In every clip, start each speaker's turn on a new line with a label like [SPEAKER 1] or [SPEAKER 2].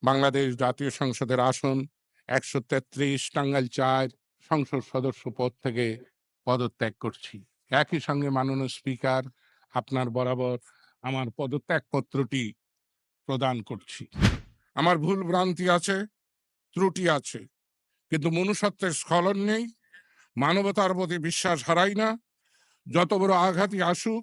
[SPEAKER 1] বাংলাদেশ জাতীয় সংসদের আসন ১৩৩ টাঙ্গাইল ৪ সংসদ সদস্য পদ থেকে পদত্যাগ করছি। একই সঙ্গে মাননীয় স্পিকার, আপনার বরাবর আমার পদত্যাগপত্রটি প্রদান করছি। আমার ভুল ভ্রান্তি আছে, ত্রুটি আছে, কিন্তু মনুষ্যত্বের স্খলন নেই, মানবতার প্রতি বিশ্বাস হারাই না, যত বড় আঘাতই আসুক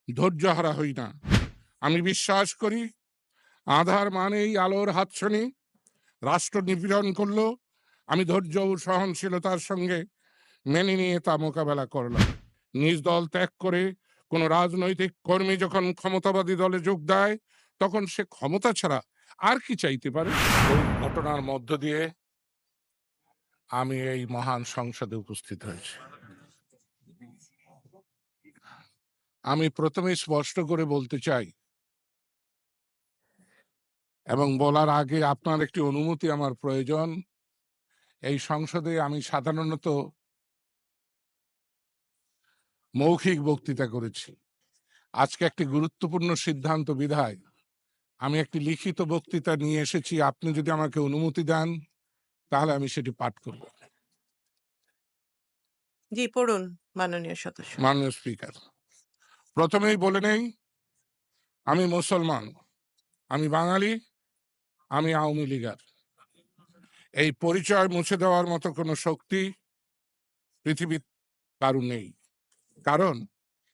[SPEAKER 1] ধৈর্য হারা হই না। আমি বিশ্বাস করি আঁধার মানেই আলোর হাতছানি। রাষ্ট্র নিপীড়ন করলো, আমি ধৈর্য ও সহনশীলতার সঙ্গে মেনে নিয়ে তা মোকাবেলা করলাম। নিজ দল ত্যাগ করে কোনো রাজনৈতিক কর্মী যখন ক্ষমতাবাদী দলে যোগ দেয়, তখন সে ক্ষমতা ছাড়া আর কি চাইতে পারে? ওই ঘটনার মধ্য দিয়ে আমি এই মহান সংসদে উপস্থিত হয়েছি। আমি প্রথমে স্পষ্ট করে বলতে চাই, এবং বলার আগে আপনার একটি অনুমতি আমার প্রয়োজন। এই সংসদে আমি সাধারণত মৌখিক বক্তৃতা করেছি। আজকে একটি গুরুত্বপূর্ণ সিদ্ধান্ত বিধায় আমি একটি লিখিত বক্তৃতা নিয়ে এসেছি। আপনি যদি আমাকে অনুমতি দেন তাহলে আমি সেটি পাঠ করব।
[SPEAKER 2] জি, পড়ুন মাননীয় সদস্য।
[SPEAKER 1] মাননীয় স্পিকার, প্রথমেই বলে নেই, আমি মুসলমান, আমি বাঙালি, আমি আওয়ামী লীগার। এই পরিচয় মুছে দেওয়ার মতো কোনো শক্তি পৃথিবীর কারো নেই। কারণ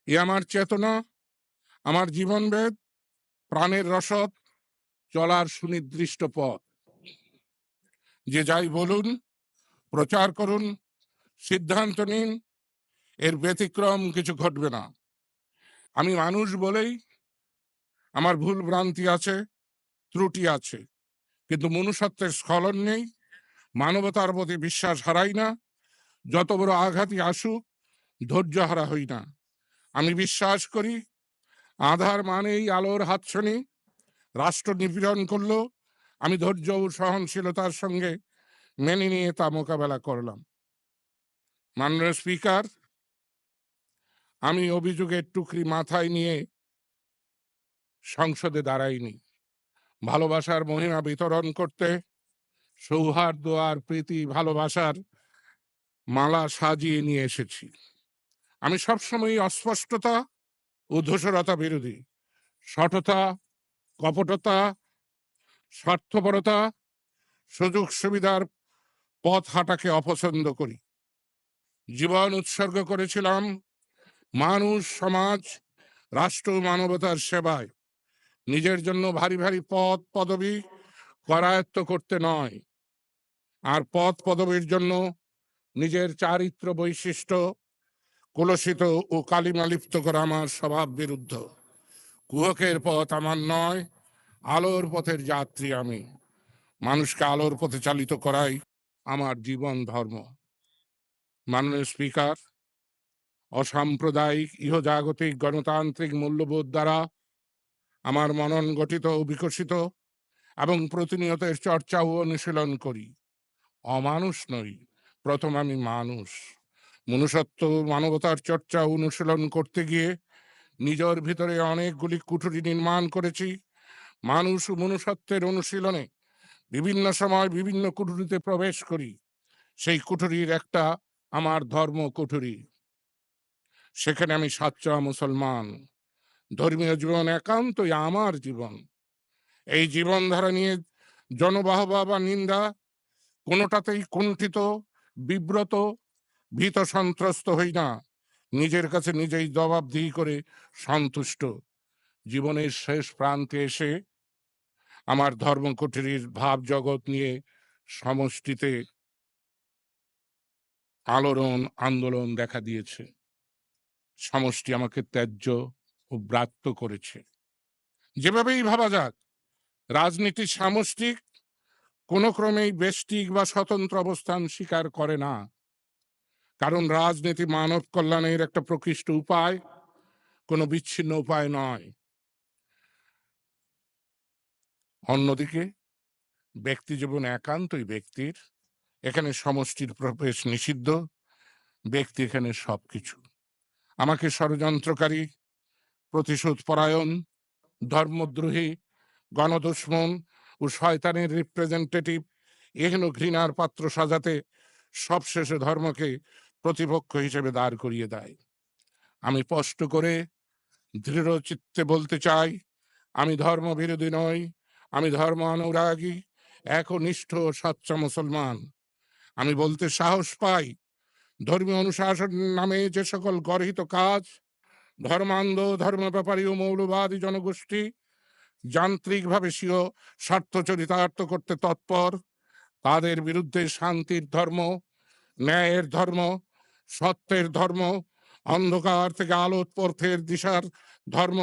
[SPEAKER 1] এ আমার চেতনা, আমার জীবনভেদ, প্রাণের রসদ, চলার সুনির্দিষ্ট পথ। যে যাই বলুন, প্রচার করুন, সিদ্ধান্ত নিন, এর ব্যতিক্রম কিছু ঘটবে না। আমি মানুষ বলেই আমার ভুল ভ্রান্তি আছে, ত্রুটি আছে, কিন্তু মনুষ্যত্বের স্খলন নেই, মানবতার প্রতি বিশ্বাস হারাই না, যত বড় আঘাতই আসুক ধৈর্য হারা হই না। আমি বিশ্বাস করি আঁধার মানেই আলোর হাতছানি। রাষ্ট্র নিপীড়ন করলো, আমি ধৈর্য ও সহনশীলতার সঙ্গে মেনে নিয়ে তা মোকাবেলা করলাম। মাননীয় স্পিকার, আমি অভিযোগের টুকরি মাথায় নিয়ে সংসদে দাঁড়াইনি। ভালোবাসার মহিমা বিতরণ করতে সৌহার্দ্য আর প্রীতি ভালোবাসার মালা সাজিয়ে নিয়ে এসেছি। আমি সবসময় অস্পষ্টতা ও ধূসরতা বিরোধী, শঠতা, কপটতা, স্বার্থপরতা, সুযোগ সুবিধার পথ হাঁটাকে অপছন্দ করি। জীবন উৎসর্গ করেছিলাম মানুষ, সমাজ, রাষ্ট্র, মানবতার সেবায়। নিজের জন্য ভারী ভারী পদ পদবি করায়ত্ত করতে নয়, আর পদ পদবীর জন্য নিজের চারিত্র বৈশিষ্ট্য কলুষিত ও কালিমালিপ্ত করা আমার স্বভাব বিরুদ্ধ। কুহকের পথ আমার নয়, আলোর পথের যাত্রী আমি। মানুষকে আলোর পথে চালিত করাই আমার জীবন ধর্ম। মাননীয় স্পিকার, অসাম্প্রদায়িক ইহজাগতিক গণতান্ত্রিক মূল্যবোধ দ্বারা আমার মনন গঠিত ও বিকশিত, এবং প্রতিনিয়ত এর চর্চা ও অনুশীলন করি। অমানুষ নই, প্রথম আমি মানুষ। মনুষ্যত্ব, মানবতার চর্চা অনুশীলন করতে গিয়ে নিজের ভিতরে অনেকগুলি কুঠুরি নির্মাণ করেছি। মানুষ ও মনুষ্যত্বের অনুশীলনে বিভিন্ন সময় বিভিন্ন কুঠুরিতে প্রবেশ করি। সেই কুঠুরির একটা আমার ধর্ম কুঠুরি। সেখানে আমি সাচ্চা মুসলমান। ধর্মীয় জীবন একান্তই আমার জীবন। এই জীবনধারা নিয়ে জনবাহবা বা নিন্দা কোনোটাতেই কুণ্ঠিত, বিব্রত, ভীত সন্ত্রস্ত হই না। নিজের কাছে নিজেই জবাবদিহি করে সন্তুষ্ট। জীবনের শেষ প্রান্তে এসে আমার ধর্মকুঠুরির ভাব জগৎ নিয়ে সমষ্টিতে আলোড়ন আন্দোলন দেখা দিয়েছে। সমষ্টি আমাকে ত্যায্য ও ব্রাত্য করেছে। যেভাবেই ভাবা যাক, রাজনীতি সামষ্টিক, কোনো ক্রমেই ব্যষ্টিক বা স্বতন্ত্র অবস্থান স্বীকার করে না। কারণ রাজনীতি মানব কল্যাণের একটা প্রকৃষ্ট উপায়, কোনো বিচ্ছিন্ন উপায় নয়। অন্যদিকে ব্যক্তি জীবন একান্তই ব্যক্তির। এখানে সমষ্টির প্রবেশ নিষিদ্ধ, ব্যক্তি এখানে সবকিছু। আমাকে ষড়যন্ত্রকারী, প্রতিশোধ পরায়ণ, ধর্মদ্রোহী, গণদুশ্মন ও শয়তানের রিপ্রেজেন্টেটিভ এহেন ঘৃণার পাত্র সাজাতে সবশেষে ধর্মকে প্রতিপক্ষ হিসেবে দাঁড় করিয়ে দেয়। আমি স্পষ্ট করে দৃঢ় চিত্তে বলতে চাই, আমি ধর্মবিরোধী নই, আমি ধর্ম অনুরাগী, একনিষ্ঠ ও সাচ্চা মুসলমান। আমি বলতে সাহস পাই, ধর্মীয় অনুশাসন নামে যে সকল গর্হিত কাজ ধর্মান্ধ, ধর্ম ব্যাপারী ও মৌলবাদী জনগোষ্ঠী যান্ত্রিকভাবে স্বীয় স্বার্থ চরিতার্থ করতে তৎপর, তাদের বিরুদ্ধে শান্তির ধর্ম, ন্যায়ের ধর্ম, সত্যের ধর্ম, অন্ধকার থেকে আলো পথের দিশার ধর্ম,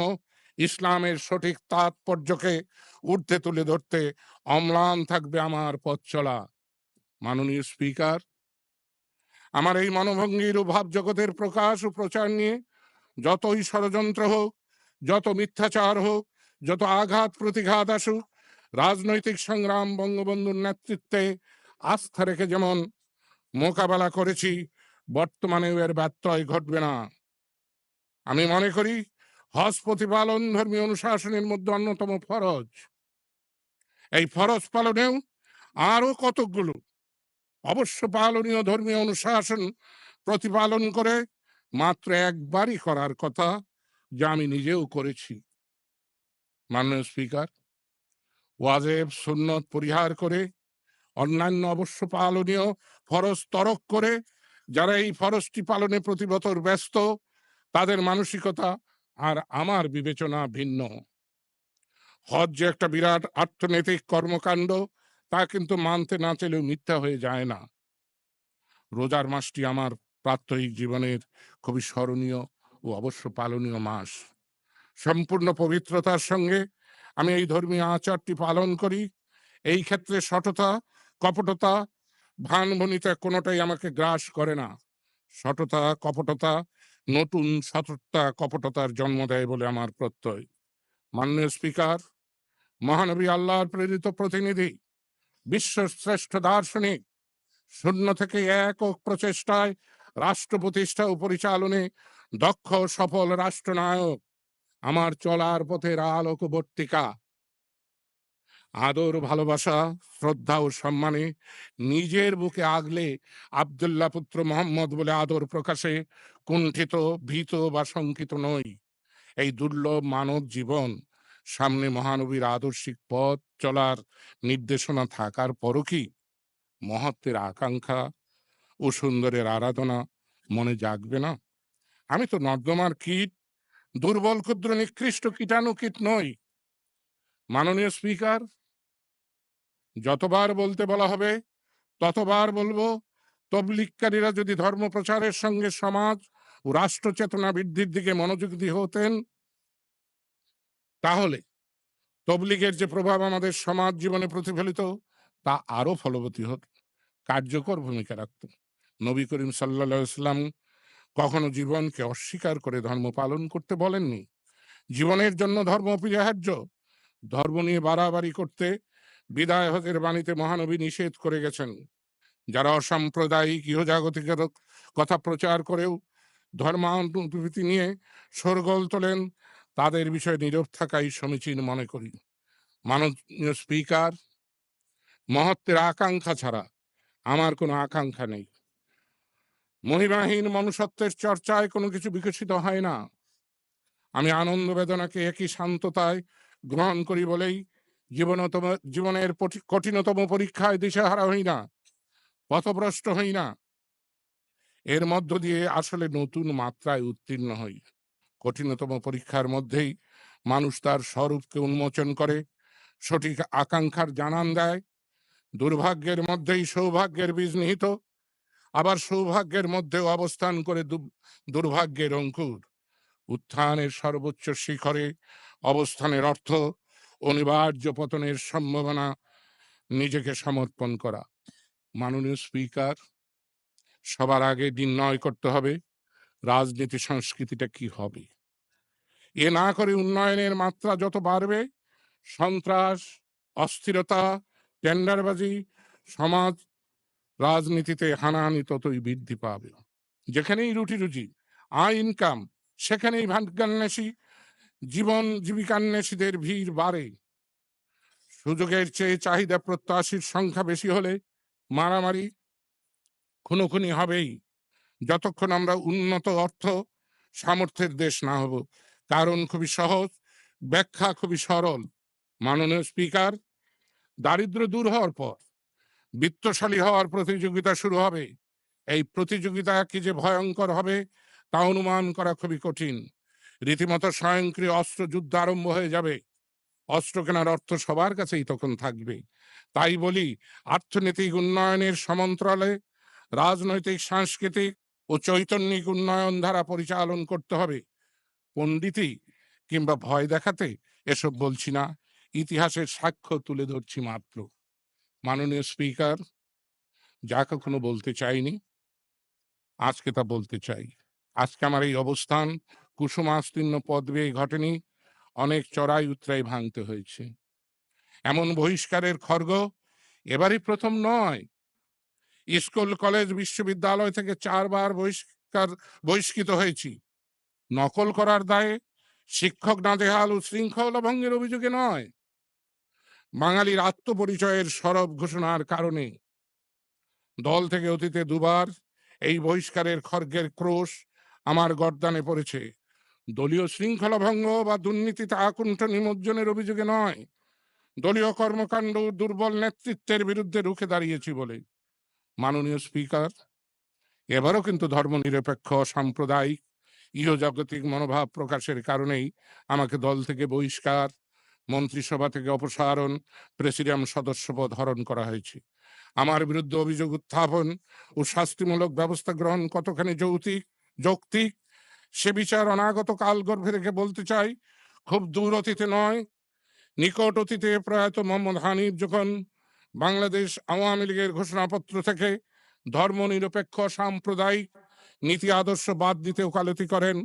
[SPEAKER 1] ইসলামের সঠিক তাৎপর্যকে ঊর্ধ্বে তুলে ধরতে অম্লান থাকবে আমার পথ চলা। মাননীয় স্পিকার, আমার এই মনোভঙ্গির ও ভাবজগতের প্রকাশ ও প্রচার নিয়ে যতই ষড়যন্ত্র হোক, যত মিথ্যাচার হোক, যত আঘাত প্রতিঘাত আসুক, রাজনৈতিক সংগ্রাম বঙ্গবন্ধুর নেতৃত্বে আস্থা রেখে যেমন মোকাবেলা করেছি, বর্তমানেও এর ব্যত্যয় ঘটবে না। আমি মনে করি হজ প্রতিপালন ধর্মীয় অনুশাসনের মধ্যে অন্যতম ফরজ। এই ফরজ পালনেও আরো কতকগুলো অবশ্য পালনীয় ধর্মীয় অনুশাসন প্রতিপালন করে মাত্র একবারই করার কথা, যা আমি নিজেও করেছি। মাননীয় স্পিকার, ওয়াজেব সুন্নত পরিহার করে অন্যান্য অবশ্য পালনীয় ফরজ তরক করে যারা এই ফরজটি পালনে প্রতি বছর ব্যস্ত, তাদের মানসিকতা আর আমার বিবেচনা ভিন্ন। হজ যে একটা বিরাট অর্থনৈতিক কর্মকাণ্ড, তা কিন্তু মানতে না চাইলেও মিথ্যা হয়ে যায় না। রোজার মাসটি আমার প্রাত্যহিক জীবনের খুবই স্মরণীয় ও অবশ্য পালনীয় মাস। সম্পূর্ণ পবিত্রতার সঙ্গে আমি এই ধর্মীয় আচারটি পালন করি। এই ক্ষেত্রে সততা, কপটতা, ভানভনিতা কোনোটাই আমাকে গ্রাস করে না। সততা, কপটতা নতুন সততা কপটতার জন্ম দেয় বলে আমার প্রত্যয়। মাননীয় স্পিকার, মহানবী আল্লাহর প্রেরিত প্রতিনিধি, বিশ্বশ্রেষ্ঠ দার্শনিক, শূন্য থেকে একক প্রচেষ্টায় রাষ্ট্র প্রতিষ্ঠা ও পরিচালনে দক্ষ সফল রাষ্ট্রনায়ক, আমার চলার পথের আলোকবর্তিকা। আদর, ভালোবাসা, শ্রদ্ধা ও সম্মানে নিজের বুকে আগলে আব্দুল্লাহ পুত্র মোহাম্মদ বলে আদর প্রকাশে কুণ্ঠিত, ভীত বা শঙ্কিত নই। এই দুর্লভ মানব জীবন সামনে মহানবীর আদর্শিক পথ চলার নির্দেশনা থাকার পরও কি মহত্বের আকাঙ্ক্ষা ও সুন্দরের আরাধনা মনে জাগবে না? আমি তো নর্দমার কীট, দুর্বল ক্ষুদ্র নিকৃষ্ট কীটাণু কীট নই। মাননীয় স্পিকার, যতবার বলতে বলা হবে ততবার বলবো, তবলিগকারীরা যদি ধর্ম প্রচারের সঙ্গে সমাজ ও রাষ্ট্র চেতনা বৃদ্ধির দিকে মনোযোগী হতেন, তাহলে তবলিগের যে প্রভাব আমাদের সমাজ জীবনে প্রতিফলিত, তা আরো ফলবতী হতো, কার্যকর ভূমিকা রাখত। নবী করিম সাল্লাল্লাহু আলাইহি ওয়াসাল্লাম কখনো জীবনকে অস্বীকার করে ধর্ম পালন করতে বলেননি। জীবনের জন্য ধর্ম অপরিহার্য। ধর্ম নিয়ে বাড়াবাড়ি করতে বিদায় হজের বাণীতে মহানবী নিষেধ করে গেছেন। যারা অসাম্প্রদায়িক ইহজাগতিকের কথা প্রচার করেও ধর্মানুভূতি নিয়ে শোরগোল তোলেন, তাদের বিষয়ে নীরব থাকাই সমীচীন মনে করি। মাননীয় স্পিকার, মহত্বের আকাঙ্ক্ষা ছাড়া আমার কোনো আকাঙ্ক্ষা নেই। মহিমাহীন মনুষ্যত্বের চর্চায় কোনো কিছু বিকশিত হয় না। আমি আনন্দ বেদনাকে একই শান্ততায় গ্রহণ করি বলেই জীবনের কঠিনতম পরীক্ষায় দিশেহারা হই না, পথভ্রষ্ট হই না। এর মধ্য দিয়ে আসলে নতুন মাত্রায় উত্তীর্ণ হই। কঠিনতম পরীক্ষার মধ্যেই মানুষ তার স্বরূপকে উন্মোচন করে, সঠিক আকাঙ্ক্ষার জানান দেয়। দুর্ভাগ্যের মধ্যেই সৌভাগ্যের বীজ নিহিত, আবার সৌভাগ্যের মধ্যেও অবস্থান করে দুর্ভাগ্যের অঙ্কুর। উত্থানের সর্বোচ্চ শিখরে অবস্থানের অর্থ অনিবার্য পতনের সম্ভাবনা নিজেকে সমর্পণ করা। মাননীয় স্পিকার, সবার আগে নির্ণয় করতে হবে রাজনীতি সংস্কৃতিটা কি হবে। এ না করে উন্নয়নের মাত্রা যত বাড়বে, সন্ত্রাস, অস্থিরতা, টেন্ডারবাজি, সমাজ রাজনীতিতে হানাহানি ততই বৃদ্ধি পাবে। যেখানেই রুটি রুজি, আয় ইনকাম, সেখানেই ভাগ্যান্বেষী, জীবন জীবিকান্বেষীদের ভিড় বাড়ে। সুযোগের চেয়ে চাহিদা প্রত্যাশীর সংখ্যা বেশি হলে মারামারি খুনোখুনি হবেই, যতক্ষণ আমরা উন্নত অর্থ সামর্থ্যের দেশ না হব। কারণ খুবই সহজ, ব্যাখ্যা খুবই সরল। মাননীয় স্পিকার, দারিদ্র্য দূর হওয়ার পর বিত্তশালী হওয়ার প্রতিযোগিতা শুরু হবে। এই প্রতিযোগিতা কি যে ভয়ঙ্কর হবে তা অনুমান করা খুবই কঠিন। রীতিমতো স্বয়ংক্রিয় অস্ত্র যুদ্ধ আরম্ভ হয়ে যাবে। অস্ত্র কেনার অর্থ সবার কাছেই তখন থাকবে। তাই বলি, অর্থনৈতিক উন্নয়নের সমান্তরালে রাজনৈতিক, সাংস্কৃতিক ও চৈতন্যিক উন্নয়ন ধারা পরিচালন করতে হবে। পণ্ডিতি কিংবা ভয় দেখাতে এসব বলছি না, ইতিহাসের সাক্ষ্য তুলে ধরছি মাত্র। মাননীয় স্পিকার, যা কখনো বলতে চাইনি, আজকে তা বলতে চাই। আজকে আমার এই অবস্থান কুসুমাস্তীর্ণ পদ বেয়ে ঘটেনি, অনেক চড়াই উতরাই ভাঙতে হয়েছে। এমন বহিষ্কারের খড়গ এবারই প্রথম নয়। স্কুল, কলেজ, বিশ্ববিদ্যালয় থেকে 4 বার বহিষ্কৃত হয়েছি। নকল করার দায়ে, শিক্ষক নাজেহাল ও শৃঙ্খলা ভঙ্গের অভিযোগে নয়, বাঙালির আত্মপরিচয়ের সরব ঘোষণার কারণে। দল থেকে অতীতে 2 বার এই বহিষ্কারের খড়গের ক্রোশ আমার গর্দানে পড়েছে। দলীয় শৃঙ্খলা ভঙ্গ বা দুর্নীতিতে আকুণ্ঠ নিমজ্জনের অভিযোগে নয়, দলীয় কর্মকাণ্ড দুর্বল নেতৃত্বের বিরুদ্ধে রুখে দাঁড়িয়েছি বলে। মাননীয় স্পিকার, এবারও কিন্তু ধর্মনিরপেক্ষ, সাম্প্রদায়িক, ইহজাগতিক মনোভাব প্রকাশের কারণেই আমাকে দল থেকে বহিষ্কার, মন্ত্রিসভা থেকে অপসারণ, প্রেসিডিয়াম সদস্যপদ হরণ করা হয়েছে। আমার বিরুদ্ধে অভিযোগ উত্থাপন ও শাস্তিমূলক ব্যবস্থা গ্রহণ কতখানি যৌক্তিক সে বিচার অনাগত কাল গর্ভে রেখে বলতে চাই, খুব দূর অতীতে নয়, নিকট অতীতে প্রয়াত মোহাম্মদ হানিফ যখন বাংলাদেশ আওয়ামী লীগের ঘোষণাপত্র থেকে ধর্মনিরপেক্ষ, সাম্প্রদায়িক নীতি আদর্শ বাদ দিতে ওকালতি করেন,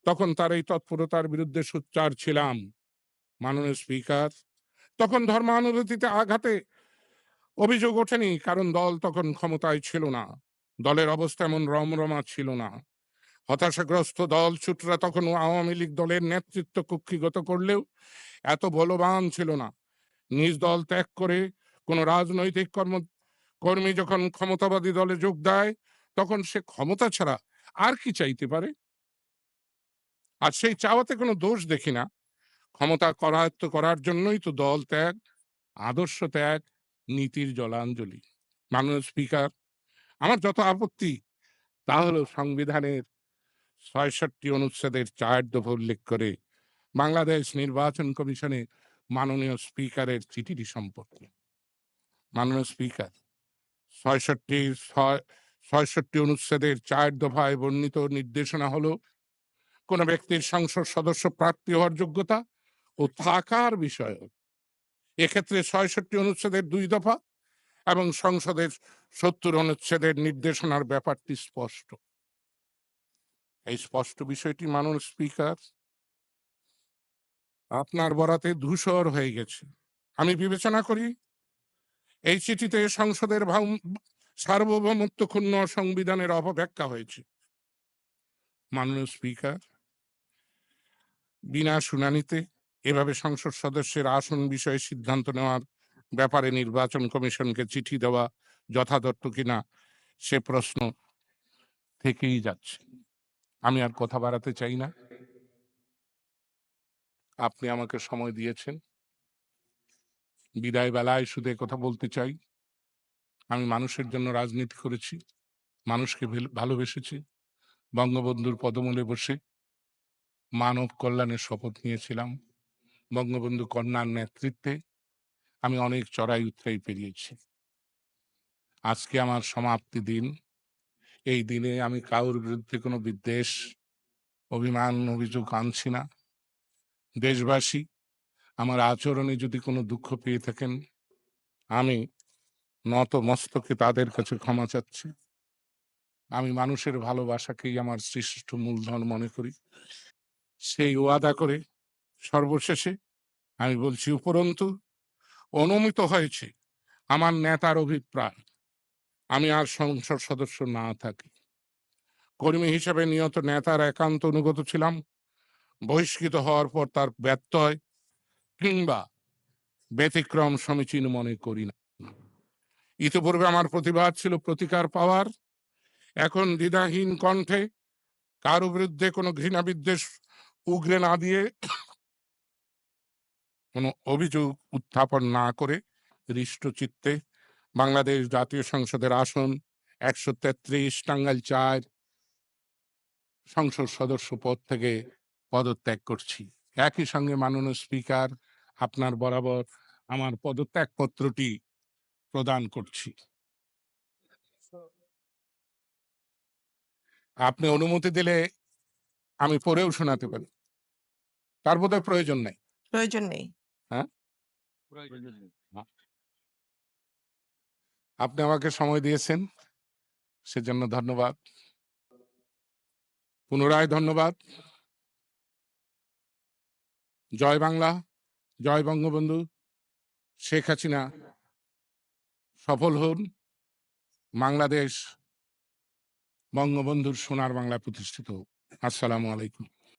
[SPEAKER 1] তখন তার এই তৎপরতার বিরুদ্ধে সোচ্চার ছিলাম। মাননীয় স্পিকার, তখন ধর্মানুভূতিতে আঘাতে অভিযোগ ওঠেনি, কারণ দল তখন ক্ষমতায় ছিল না, দলের অবস্থা এমন রমরমা ছিল না। হতাশাগ্রস্ত দল ছুটরা তখন আওয়ামী লীগ দলের নেতৃত্ব কুক্ষিগত করলেও এত বলবান ছিল না। নিজ দল ত্যাগ করে কোন রাজনৈতিক কর্মী যখন ক্ষমতাবাদী দলে যোগ দেয়, তখন সে ক্ষমতা ছাড়া আর কি চাইতে পারে? আর সেই চাওয়াতে কোনো দোষ দেখি না। ক্ষমতা করায়ত্ত করার জন্যই তো দল ত্যাগ, আদর্শ ত্যাগ, নীতির জলাঞ্জলি। মাননীয় স্পিকার, আমার যত আপত্তি তা হলো সংবিধানের ৬৬ অনুচ্ছেদের ৪ দফা উল্লেখ করে বাংলাদেশ নির্বাচন কমিশনে মাননীয় স্পিকারের চিঠিটি সম্পর্কে। মাননীয় স্পিকার, ৬৬ অনুচ্ছেদের ৪ দফায় বর্ণিত নির্দেশনা হলো, কোন ব্যক্তির সংসদ সদস্য প্রার্থী হওয়ার যোগ্যতা ও থাকার বিষয়। এক্ষেত্রে ৬৬ অনুচ্ছেদের ২ দফা এবং সংসদের ৭০ অনুচ্ছেদের নির্দেশনার ব্যাপারটি স্পষ্ট। এই স্পষ্ট বিষয়টি মাননীয় স্পিকার আপনার বরাতে ধূসর হয়ে গেছে। আমি বিবেচনা করি এই চিঠিতে সংসদের সার্বভৌমত্ব ক্ষুণ্ণ সংবিধানের অপব্যাখ্যা হয়েছে। মাননীয় স্পিকার, বিনা শুনানিতে এভাবে সংসদ সদস্যের আসন বিষয়ে সিদ্ধান্ত নেওয়ার ব্যাপারে নির্বাচন কমিশনকে চিঠি দেওয়া যথাযথ কিনা সে প্রশ্ন থেকেই যাচ্ছে। আমি আর কথা বাড়াতে চাই না। আপনি আমাকে সময় দিয়েছেন। বিদায় বেলায় শুধু কথা বলতে চাই, আমি মানুষের জন্য রাজনীতি করেছি, মানুষকে ভালোবেসেছি। বঙ্গবন্ধুর পদমূলে বসে মানব কল্যাণের শপথ নিয়েছিলাম। বঙ্গবন্ধু কন্যার নেতৃত্বে আমি অনেক চড়াই উতরাই পেরিয়েছি। আজকে আমার সমাপ্তি দিন। এই দিনে আমি কারোর বিরুদ্ধে কোনো বিদ্বেষ, অভিমান, অভিযোগ আনছি না। দেশবাসী আমার আচরণে যদি কোনো দুঃখ পেয়ে থাকেন, আমি নত মস্তকে তাদের কাছে ক্ষমা চাচ্ছি। আমি মানুষের ভালোবাসাকেই আমার শ্রেষ্ঠ মূলধন মনে করি। সেই ওয়াদা করে সর্বশেষে আমি বলছি, উপরন্তু অনুমিত হয়েছে আমার নেতার অভিপ্রায় আমি আর সংসদ সদস্য না থাকি। কর্মী হিসেবে নিয়ত নেতার একান্ত অনুগত ছিলাম। বহিষ্কৃত হওয়ার পর তার ব্যত্যয় কিংবা ব্যতিক্রম সমীচীন মনে করি না। ইতিপূর্বে আমার প্রতিবাদ ছিল প্রতিকার পাওয়ার, এখন দ্বিধাহীন কণ্ঠে কারো বিরুদ্ধে কোনো ঘৃণা বিদ্বেষ উগরে না দিয়ে, কোনো অভিযোগ উত্থাপন না করে হৃষ্টচিত্তে বাংলাদেশ জাতীয় সংসদের আসন ১৩৩ টাঙ্গাইল ৪ সংসদ সদস্য পদ থেকে পদত্যাগ করছি। একই সঙ্গে মাননীয় স্পিকার, আপনার বরাবর আমার পদত্যাগ পত্রটি প্রদান করছি। আপনি অনুমতি দিলে আমি পড়েও শোনাতে পারি। তার বোধহয় প্রয়োজন নাই।
[SPEAKER 2] প্রয়োজন নেই।
[SPEAKER 1] হ্যাঁ, আপনি আমাকে সময় দিয়েছেন, সেজন্য ধন্যবাদ। পুনরায় ধন্যবাদ। জয় বাংলা, জয় বঙ্গবন্ধু। শেখ হাসিনা সফল হন। বাংলাদেশ বঙ্গবন্ধুর সোনার বাংলা প্রতিষ্ঠিত হোক। আসসালামু আলাইকুম।